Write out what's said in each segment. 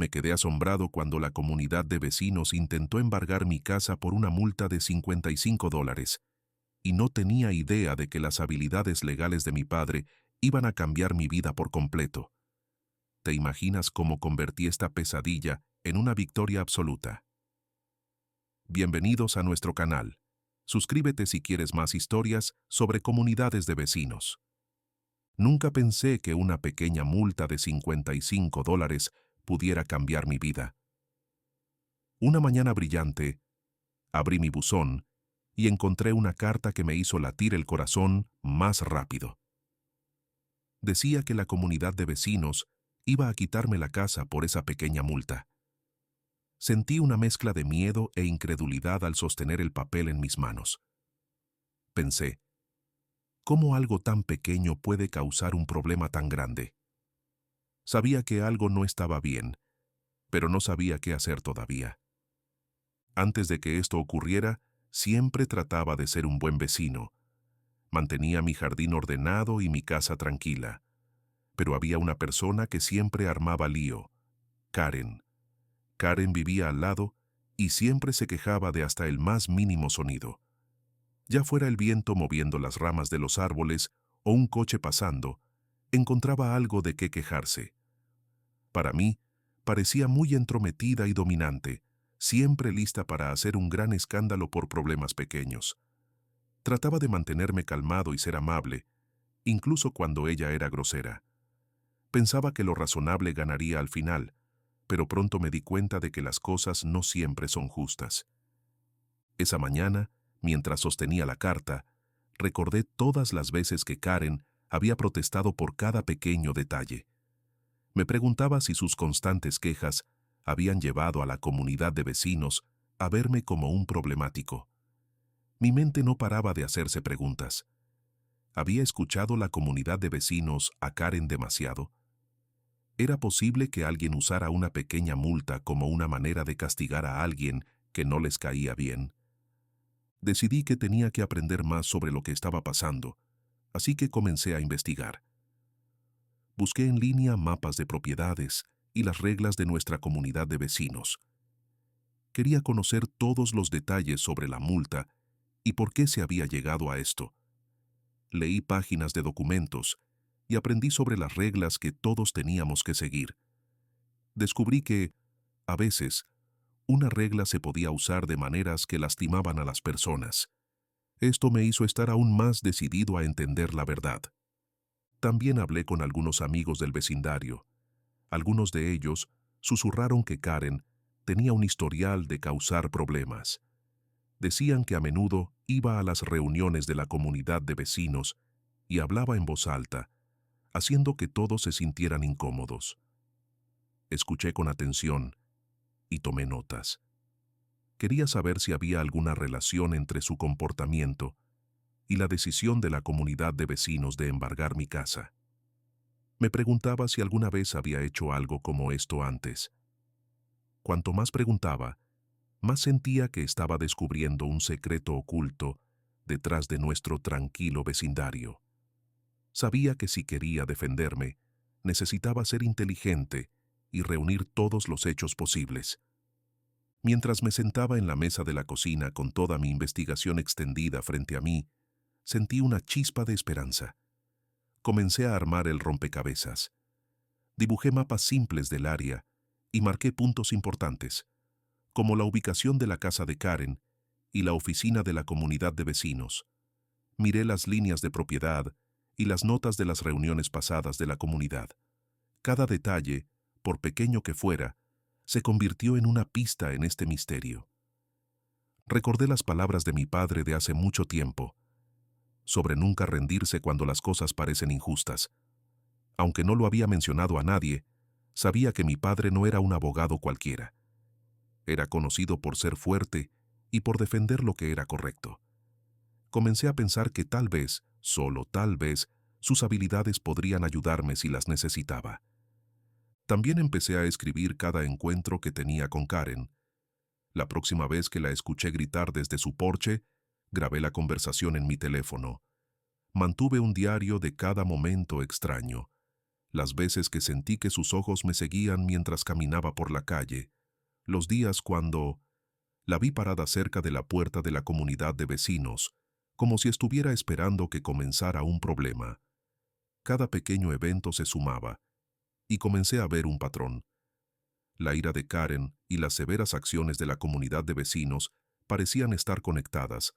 Me quedé asombrado cuando la comunidad de vecinos intentó embargar mi casa por una multa de $55, y no tenía idea de que las habilidades legales de mi padre iban a cambiar mi vida por completo. ¿Te imaginas cómo convertí esta pesadilla en una victoria absoluta? Bienvenidos a nuestro canal. Suscríbete si quieres más historias sobre comunidades de vecinos. Nunca pensé que una pequeña multa de $55 pudiera cambiar mi vida. Una mañana brillante, abrí mi buzón y encontré una carta que me hizo latir el corazón más rápido. Decía que la comunidad de vecinos iba a quitarme la casa por esa pequeña multa. Sentí una mezcla de miedo e incredulidad al sostener el papel en mis manos. Pensé, ¿cómo algo tan pequeño puede causar un problema tan grande? Sabía que algo no estaba bien, pero no sabía qué hacer todavía. Antes de que esto ocurriera, siempre trataba de ser un buen vecino. Mantenía mi jardín ordenado y mi casa tranquila. Pero había una persona que siempre armaba lío: Karen. Karen vivía al lado y siempre se quejaba de hasta el más mínimo sonido. Ya fuera el viento moviendo las ramas de los árboles o un coche pasando, encontraba algo de qué quejarse. Para mí, parecía muy entrometida y dominante, siempre lista para hacer un gran escándalo por problemas pequeños. Trataba de mantenerme calmado y ser amable, incluso cuando ella era grosera. Pensaba que lo razonable ganaría al final, pero pronto me di cuenta de que las cosas no siempre son justas. Esa mañana, mientras sostenía la carta, recordé todas las veces que Karen había protestado por cada pequeño detalle. Me preguntaba si sus constantes quejas habían llevado a la comunidad de vecinos a verme como un problemático. Mi mente no paraba de hacerse preguntas. ¿Había escuchado la comunidad de vecinos a Karen demasiado? ¿Era posible que alguien usara una pequeña multa como una manera de castigar a alguien que no les caía bien? Decidí que tenía que aprender más sobre lo que estaba pasando, así que comencé a investigar. Busqué en línea mapas de propiedades y las reglas de nuestra comunidad de vecinos. Quería conocer todos los detalles sobre la multa y por qué se había llegado a esto. Leí páginas de documentos y aprendí sobre las reglas que todos teníamos que seguir. Descubrí que, a veces, una regla se podía usar de maneras que lastimaban a las personas. Esto me hizo estar aún más decidido a entender la verdad. También hablé con algunos amigos del vecindario. Algunos de ellos susurraron que Karen tenía un historial de causar problemas. Decían que a menudo iba a las reuniones de la comunidad de vecinos y hablaba en voz alta, haciendo que todos se sintieran incómodos. Escuché con atención y tomé notas. Quería saber si había alguna relación entre su comportamiento y la decisión de la comunidad de vecinos de embargar mi casa. Me preguntaba si alguna vez había hecho algo como esto antes. Cuanto más preguntaba, más sentía que estaba descubriendo un secreto oculto detrás de nuestro tranquilo vecindario. Sabía que si quería defenderme, necesitaba ser inteligente y reunir todos los hechos posibles. Mientras me sentaba en la mesa de la cocina con toda mi investigación extendida frente a mí, sentí una chispa de esperanza. Comencé a armar el rompecabezas. Dibujé mapas simples del área y marqué puntos importantes, como la ubicación de la casa de Karen y la oficina de la comunidad de vecinos. Miré las líneas de propiedad y las notas de las reuniones pasadas de la comunidad. Cada detalle, por pequeño que fuera, se convirtió en una pista en este misterio. Recordé las palabras de mi padre de hace mucho tiempo, sobre nunca rendirse cuando las cosas parecen injustas. Aunque no lo había mencionado a nadie, sabía que mi padre no era un abogado cualquiera. Era conocido por ser fuerte y por defender lo que era correcto. Comencé a pensar que tal vez, solo tal vez, sus habilidades podrían ayudarme si las necesitaba. También empecé a escribir cada encuentro que tenía con Karen. La próxima vez que la escuché gritar desde su porche, grabé la conversación en mi teléfono. Mantuve un diario de cada momento extraño. las veces que sentí que sus ojos me seguían mientras caminaba por la calle, los días cuando la vi parada cerca de la puerta de la comunidad de vecinos, como si estuviera esperando que comenzara un problema. Cada pequeño evento se sumaba, y comencé a ver un patrón. La ira de Karen y las severas acciones de la comunidad de vecinos parecían estar conectadas,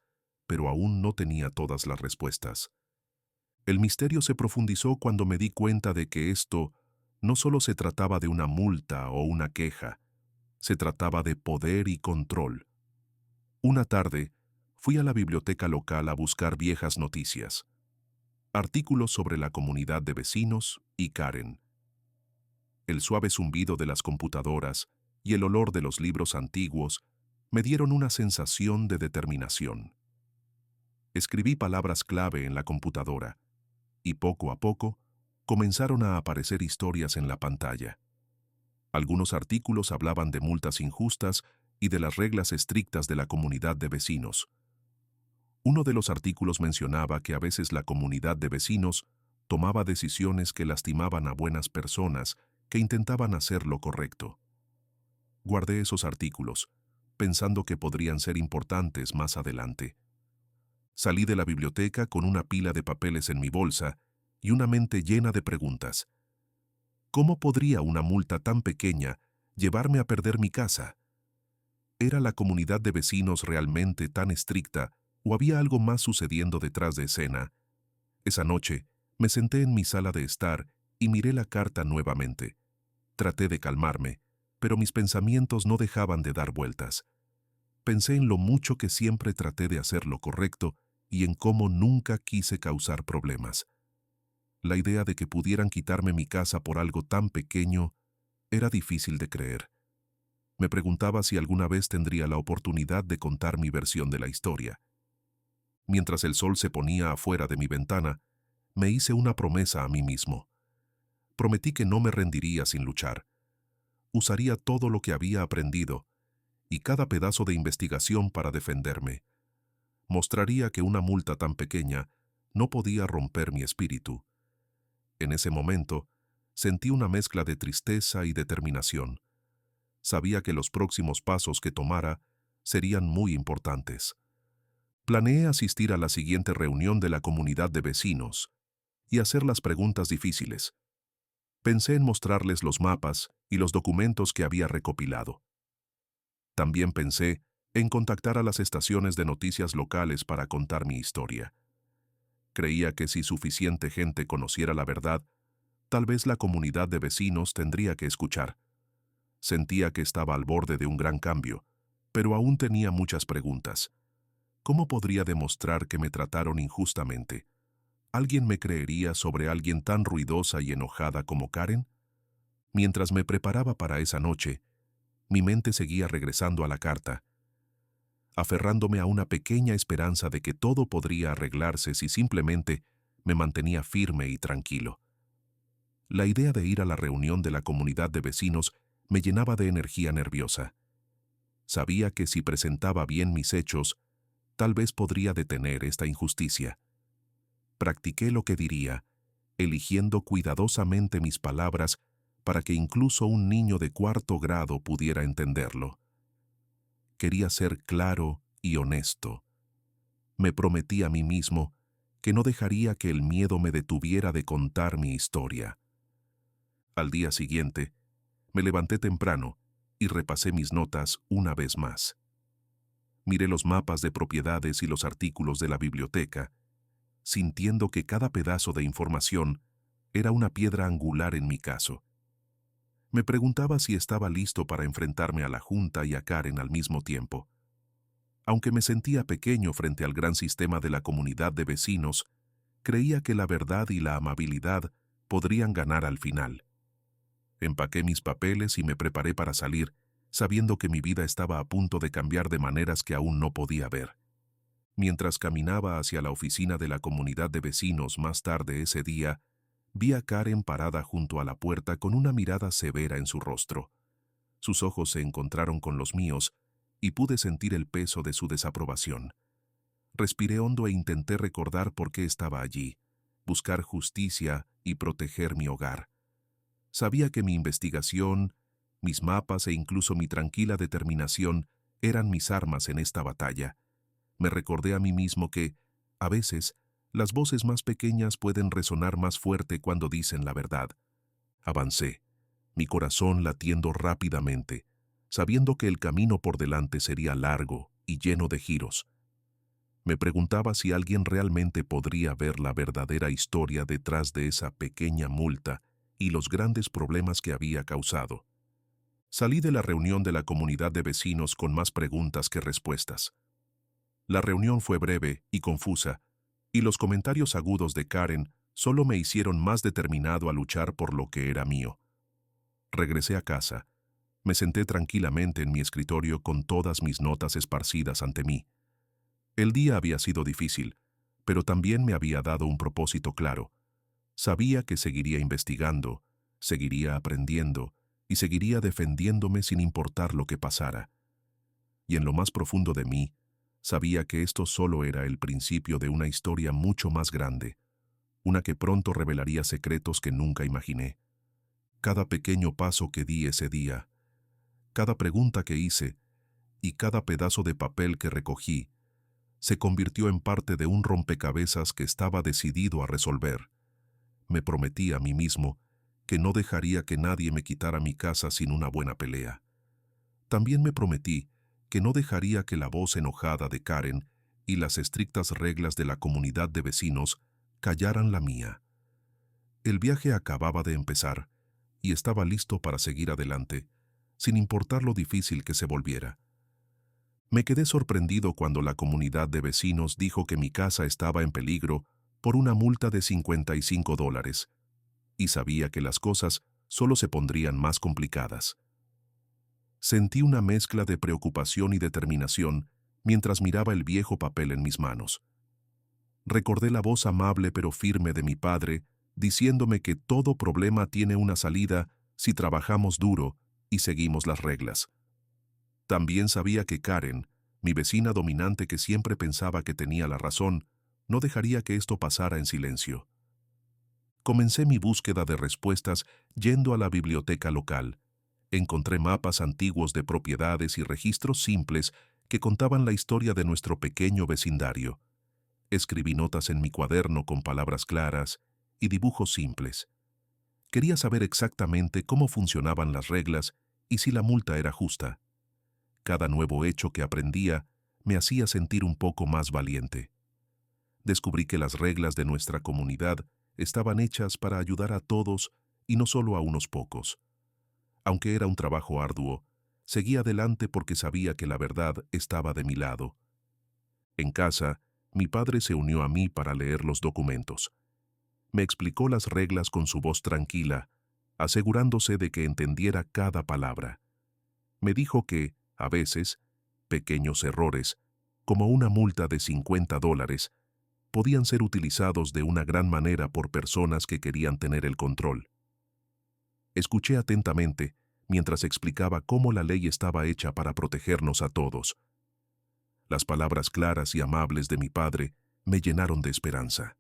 pero aún no tenía todas las respuestas. El misterio se profundizó cuando me di cuenta de que esto no solo se trataba de una multa o una queja, se trataba de poder y control. Una tarde, fui a la biblioteca local a buscar viejas noticias, artículos sobre la comunidad de vecinos y Karen. El suave zumbido de las computadoras y el olor de los libros antiguos me dieron una sensación de determinación. Escribí palabras clave en la computadora, y poco a poco comenzaron a aparecer historias en la pantalla. Algunos artículos hablaban de multas injustas y de las reglas estrictas de la comunidad de vecinos. Uno de los artículos mencionaba que a veces la comunidad de vecinos tomaba decisiones que lastimaban a buenas personas que intentaban hacer lo correcto. Guardé esos artículos, pensando que podrían ser importantes más adelante. Salí de la biblioteca con una pila de papeles en mi bolsa y una mente llena de preguntas. ¿Cómo podría una multa tan pequeña llevarme a perder mi casa? ¿Era la comunidad de vecinos realmente tan estricta o había algo más sucediendo detrás de escena? Esa noche, me senté en mi sala de estar y miré la carta nuevamente. Traté de calmarme, pero mis pensamientos no dejaban de dar vueltas. Pensé en lo mucho que siempre traté de hacer lo correcto y en cómo nunca quise causar problemas. La idea de que pudieran quitarme mi casa por algo tan pequeño era difícil de creer. Me preguntaba si alguna vez tendría la oportunidad de contar mi versión de la historia. Mientras el sol se ponía afuera de mi ventana, me hice una promesa a mí mismo. Prometí que no me rendiría sin luchar. Usaría todo lo que había aprendido y cada pedazo de investigación para defenderme. Mostraría que una multa tan pequeña no podía romper mi espíritu. En ese momento, sentí una mezcla de tristeza y determinación. Sabía que los próximos pasos que tomara serían muy importantes. Planeé asistir a la siguiente reunión de la comunidad de vecinos y hacer las preguntas difíciles. Pensé en mostrarles los mapas y los documentos que había recopilado. También pensé en contactar a las estaciones de noticias locales para contar mi historia. Creía que si suficiente gente conociera la verdad, tal vez la comunidad de vecinos tendría que escuchar. Sentía que estaba al borde de un gran cambio, pero aún tenía muchas preguntas. ¿Cómo podría demostrar que me trataron injustamente? ¿Alguien me creería sobre alguien tan ruidosa y enojada como Karen? Mientras me preparaba para esa noche, mi mente seguía regresando a la carta, aferrándome a una pequeña esperanza de que todo podría arreglarse si simplemente me mantenía firme y tranquilo. La idea de ir a la reunión de la comunidad de vecinos me llenaba de energía nerviosa. Sabía que si presentaba bien mis hechos, tal vez podría detener esta injusticia. Practiqué lo que diría, eligiendo cuidadosamente mis palabras para que incluso un niño de 4º grado pudiera entenderlo. Quería ser claro y honesto. Me prometí a mí mismo que no dejaría que el miedo me detuviera de contar mi historia. Al día siguiente, me levanté temprano y repasé mis notas una vez más. Miré los mapas de propiedades y los artículos de la biblioteca, sintiendo que cada pedazo de información era una piedra angular en mi caso. Me preguntaba si estaba listo para enfrentarme a la Junta y a Karen al mismo tiempo. Aunque me sentía pequeño frente al gran sistema de la comunidad de vecinos, creía que la verdad y la amabilidad podrían ganar al final. Empaqué mis papeles y me preparé para salir, sabiendo que mi vida estaba a punto de cambiar de maneras que aún no podía ver. Mientras caminaba hacia la oficina de la comunidad de vecinos más tarde ese día, vi a Karen parada junto a la puerta con una mirada severa en su rostro. Sus ojos se encontraron con los míos y pude sentir el peso de su desaprobación. Respiré hondo e intenté recordar por qué estaba allí, buscar justicia y proteger mi hogar. Sabía que mi investigación, mis mapas e incluso mi tranquila determinación eran mis armas en esta batalla. Me recordé a mí mismo que, a veces, las voces más pequeñas pueden resonar más fuerte cuando dicen la verdad. Avancé, mi corazón latiendo rápidamente, sabiendo que el camino por delante sería largo y lleno de giros. Me preguntaba si alguien realmente podría ver la verdadera historia detrás de esa pequeña multa y los grandes problemas que había causado. Salí de la reunión de la comunidad de vecinos con más preguntas que respuestas. La reunión fue breve y confusa, y los comentarios agudos de Karen solo me hicieron más determinado a luchar por lo que era mío. Regresé a casa. Me senté tranquilamente en mi escritorio con todas mis notas esparcidas ante mí. El día había sido difícil, pero también me había dado un propósito claro. Sabía que seguiría investigando, seguiría aprendiendo y seguiría defendiéndome sin importar lo que pasara. Y en lo más profundo de mí, sabía que esto solo era el principio de una historia mucho más grande, una que pronto revelaría secretos que nunca imaginé. Cada pequeño paso que di ese día, cada pregunta que hice y cada pedazo de papel que recogí, se convirtió en parte de un rompecabezas que estaba decidido a resolver. Me prometí a mí mismo que no dejaría que nadie me quitara mi casa sin una buena pelea. También me prometí que no dejaría que la voz enojada de Karen y las estrictas reglas de la comunidad de vecinos callaran la mía. El viaje acababa de empezar y estaba listo para seguir adelante, sin importar lo difícil que se volviera. Me quedé sorprendido cuando la comunidad de vecinos dijo que mi casa estaba en peligro por una multa de $55, y sabía que las cosas solo se pondrían más complicadas. Sentí una mezcla de preocupación y determinación mientras miraba el viejo papel en mis manos. Recordé la voz amable pero firme de mi padre, diciéndome que todo problema tiene una salida si trabajamos duro y seguimos las reglas. También sabía que Karen, mi vecina dominante que siempre pensaba que tenía la razón, no dejaría que esto pasara en silencio. Comencé mi búsqueda de respuestas yendo a la biblioteca local. Encontré mapas antiguos de propiedades y registros simples que contaban la historia de nuestro pequeño vecindario. Escribí notas en mi cuaderno con palabras claras y dibujos simples. Quería saber exactamente cómo funcionaban las reglas y si la multa era justa. Cada nuevo hecho que aprendía me hacía sentir un poco más valiente. Descubrí que las reglas de nuestra comunidad estaban hechas para ayudar a todos y no solo a unos pocos. Aunque era un trabajo arduo, seguí adelante porque sabía que la verdad estaba de mi lado. En casa, mi padre se unió a mí para leer los documentos. Me explicó las reglas con su voz tranquila, asegurándose de que entendiera cada palabra. Me dijo que, a veces, pequeños errores, como una multa de $50, podían ser utilizados de una gran manera por personas que querían tener el control. Escuché atentamente mientras explicaba cómo la ley estaba hecha para protegernos a todos. Las palabras claras y amables de mi padre me llenaron de esperanza.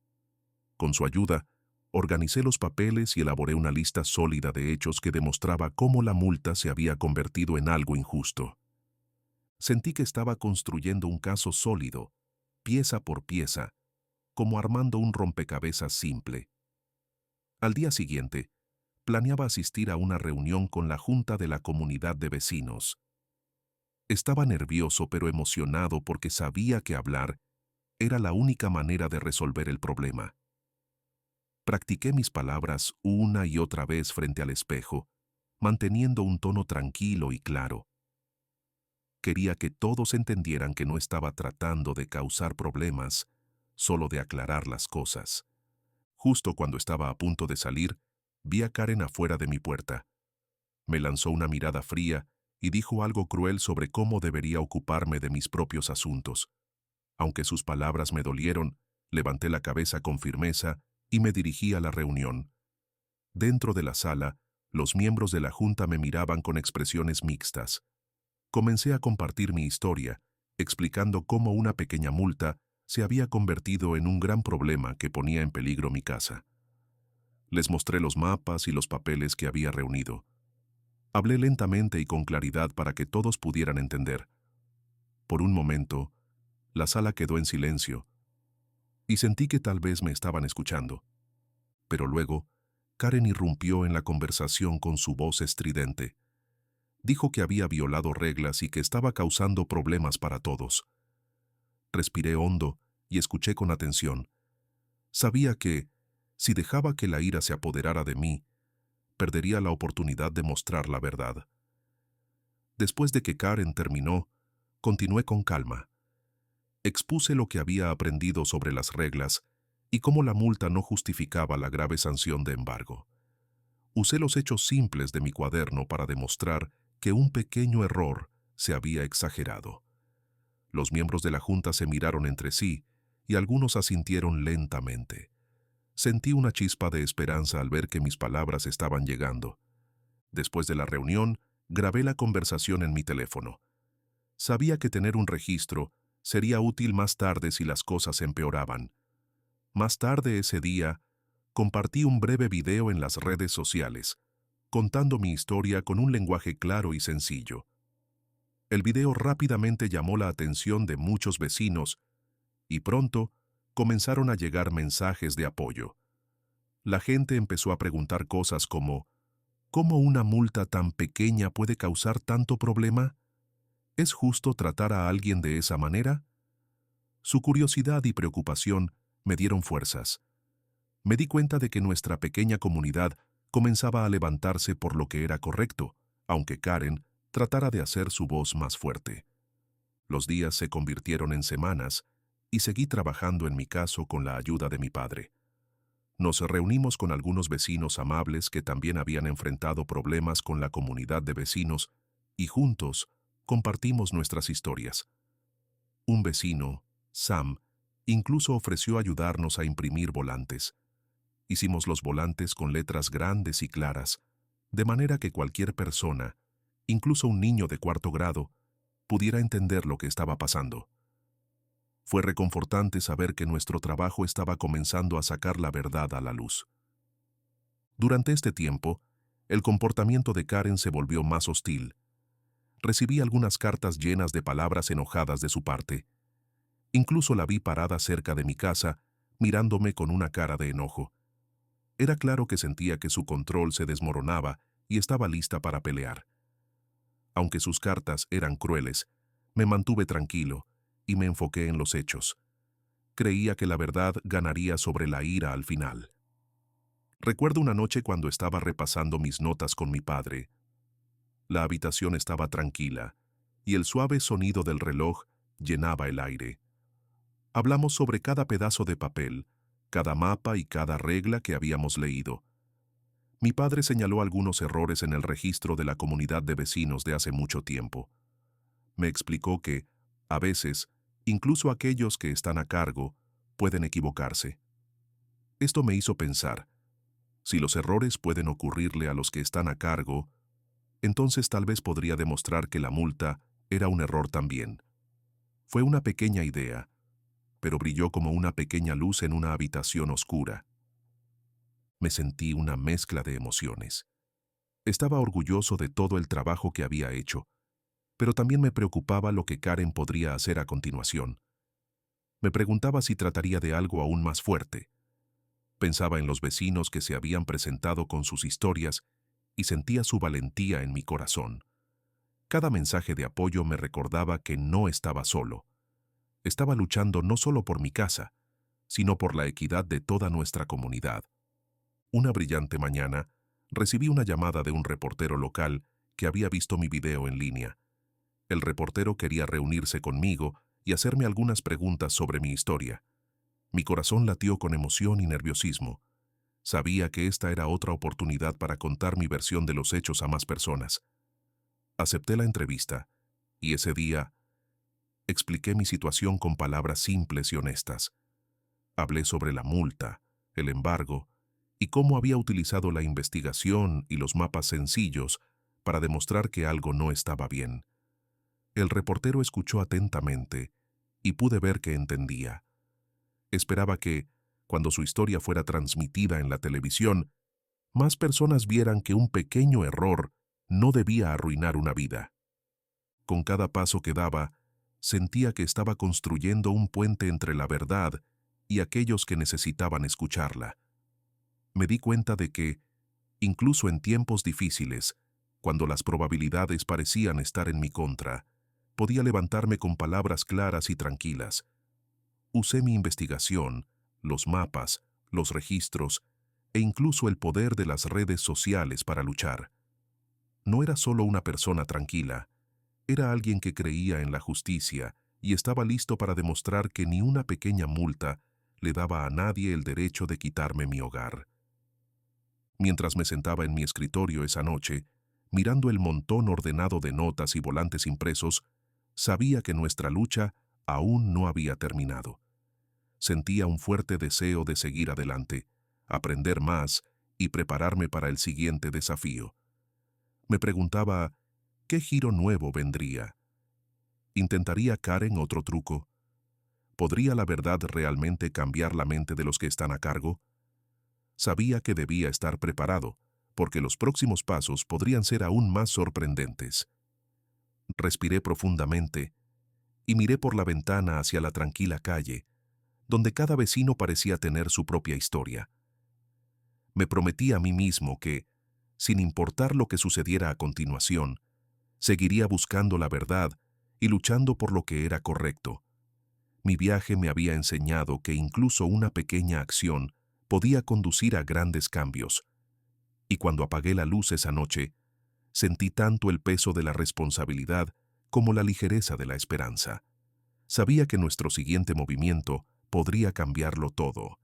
Con su ayuda, organicé los papeles y elaboré una lista sólida de hechos que demostraba cómo la multa se había convertido en algo injusto. Sentí que estaba construyendo un caso sólido, pieza por pieza, como armando un rompecabezas simple. Al día siguiente, planeaba asistir a una reunión con la junta de la comunidad de vecinos. Estaba nervioso pero emocionado porque sabía que hablar era la única manera de resolver el problema. Practiqué mis palabras una y otra vez frente al espejo, manteniendo un tono tranquilo y claro. Quería que todos entendieran que no estaba tratando de causar problemas, solo de aclarar las cosas. Justo cuando estaba a punto de salir, vi a Karen afuera de mi puerta. Me lanzó una mirada fría y dijo algo cruel sobre cómo debería ocuparme de mis propios asuntos. Aunque sus palabras me dolieron, levanté la cabeza con firmeza y me dirigí a la reunión. Dentro de la sala, los miembros de la junta me miraban con expresiones mixtas. Comencé a compartir mi historia, explicando cómo una pequeña multa se había convertido en un gran problema que ponía en peligro mi casa. Les mostré los mapas y los papeles que había reunido. Hablé lentamente y con claridad para que todos pudieran entender. Por un momento, la sala quedó en silencio y sentí que tal vez me estaban escuchando. Pero luego, Karen irrumpió en la conversación con su voz estridente. Dijo que había violado reglas y que estaba causando problemas para todos. Respiré hondo y escuché con atención. Sabía que, si dejaba que la ira se apoderara de mí, perdería la oportunidad de mostrar la verdad. Después de que Karen terminó, continué con calma. Expuse lo que había aprendido sobre las reglas y cómo la multa no justificaba la grave sanción de embargo. Usé los hechos simples de mi cuaderno para demostrar que un pequeño error se había exagerado. Los miembros de la junta se miraron entre sí y algunos asintieron lentamente. Sentí una chispa de esperanza al ver que mis palabras estaban llegando. Después de la reunión, grabé la conversación en mi teléfono. Sabía que tener un registro sería útil más tarde si las cosas empeoraban. Más tarde ese día, compartí un breve video en las redes sociales, contando mi historia con un lenguaje claro y sencillo. El video rápidamente llamó la atención de muchos vecinos y pronto comenzaron a llegar mensajes de apoyo. La gente empezó a preguntar cosas como: ¿cómo una multa tan pequeña puede causar tanto problema? ¿Es justo tratar a alguien de esa manera? Su curiosidad y preocupación me dieron fuerzas. Me di cuenta de que nuestra pequeña comunidad comenzaba a levantarse por lo que era correcto, aunque Karen tratara de hacer su voz más fuerte. Los días se convirtieron en semanas y seguí trabajando en mi caso con la ayuda de mi padre. Nos reunimos con algunos vecinos amables que también habían enfrentado problemas con la comunidad de vecinos y juntos compartimos nuestras historias. Un vecino, Sam, incluso ofreció ayudarnos a imprimir volantes. Hicimos los volantes con letras grandes y claras, de manera que cualquier persona, incluso un niño de 4º grado, pudiera entender lo que estaba pasando. Fue reconfortante saber que nuestro trabajo estaba comenzando a sacar la verdad a la luz. Durante este tiempo, el comportamiento de Karen se volvió más hostil. Recibí algunas cartas llenas de palabras enojadas de su parte. Incluso la vi parada cerca de mi casa, mirándome con una cara de enojo. Era claro que sentía que su control se desmoronaba y estaba lista para pelear. Aunque sus cartas eran crueles, me mantuve tranquilo y me enfoqué en los hechos. Creía que la verdad ganaría sobre la ira al final. Recuerdo una noche cuando estaba repasando mis notas con mi padre. La habitación estaba tranquila y el suave sonido del reloj llenaba el aire. Hablamos sobre cada pedazo de papel, cada mapa y cada regla que habíamos leído. Mi padre señaló algunos errores en el registro de la comunidad de vecinos de hace mucho tiempo. Me explicó que, a veces, incluso aquellos que están a cargo pueden equivocarse. Esto me hizo pensar: si los errores pueden ocurrirle a los que están a cargo, entonces tal vez podría demostrar que la multa era un error también. Fue una pequeña idea, pero brilló como una pequeña luz en una habitación oscura. Me sentí una mezcla de emociones. Estaba orgulloso de todo el trabajo que había hecho, pero también me preocupaba lo que Karen podría hacer a continuación. Me preguntaba si trataría de algo aún más fuerte. Pensaba en los vecinos que se habían presentado con sus historias y sentía su valentía en mi corazón. Cada mensaje de apoyo me recordaba que no estaba solo. Estaba luchando no solo por mi casa, sino por la equidad de toda nuestra comunidad. Una brillante mañana, recibí una llamada de un reportero local que había visto mi video en línea. El reportero quería reunirse conmigo y hacerme algunas preguntas sobre mi historia. Mi corazón latió con emoción y nerviosismo. Sabía que esta era otra oportunidad para contar mi versión de los hechos a más personas. Acepté la entrevista, y ese día expliqué mi situación con palabras simples y honestas. Hablé sobre la multa, el embargo, y cómo había utilizado la investigación y los mapas sencillos para demostrar que algo no estaba bien. El reportero escuchó atentamente y pude ver que entendía. Esperaba que, cuando su historia fuera transmitida en la televisión, más personas vieran que un pequeño error no debía arruinar una vida. Con cada paso que daba, sentía que estaba construyendo un puente entre la verdad y aquellos que necesitaban escucharla. Me di cuenta de que, incluso en tiempos difíciles, cuando las probabilidades parecían estar en mi contra, podía levantarme con palabras claras y tranquilas. Usé mi investigación, los mapas, los registros e incluso el poder de las redes sociales para luchar. No era solo una persona tranquila, era alguien que creía en la justicia y estaba listo para demostrar que ni una pequeña multa le daba a nadie el derecho de quitarme mi hogar. Mientras me sentaba en mi escritorio esa noche, mirando el montón ordenado de notas y volantes impresos, sabía que nuestra lucha aún no había terminado. Sentía un fuerte deseo de seguir adelante, aprender más y prepararme para el siguiente desafío. Me preguntaba, ¿qué giro nuevo vendría? ¿Intentaría Karen otro truco? ¿Podría la verdad realmente cambiar la mente de los que están a cargo? Sabía que debía estar preparado, porque los próximos pasos podrían ser aún más sorprendentes. Respiré profundamente y miré por la ventana hacia la tranquila calle, donde cada vecino parecía tener su propia historia. Me prometí a mí mismo que, sin importar lo que sucediera a continuación, seguiría buscando la verdad y luchando por lo que era correcto. Mi viaje me había enseñado que incluso una pequeña acción podía conducir a grandes cambios. Y cuando apagué la luz esa noche, sentí tanto el peso de la responsabilidad como la ligereza de la esperanza. Sabía que nuestro siguiente movimiento podría cambiarlo todo.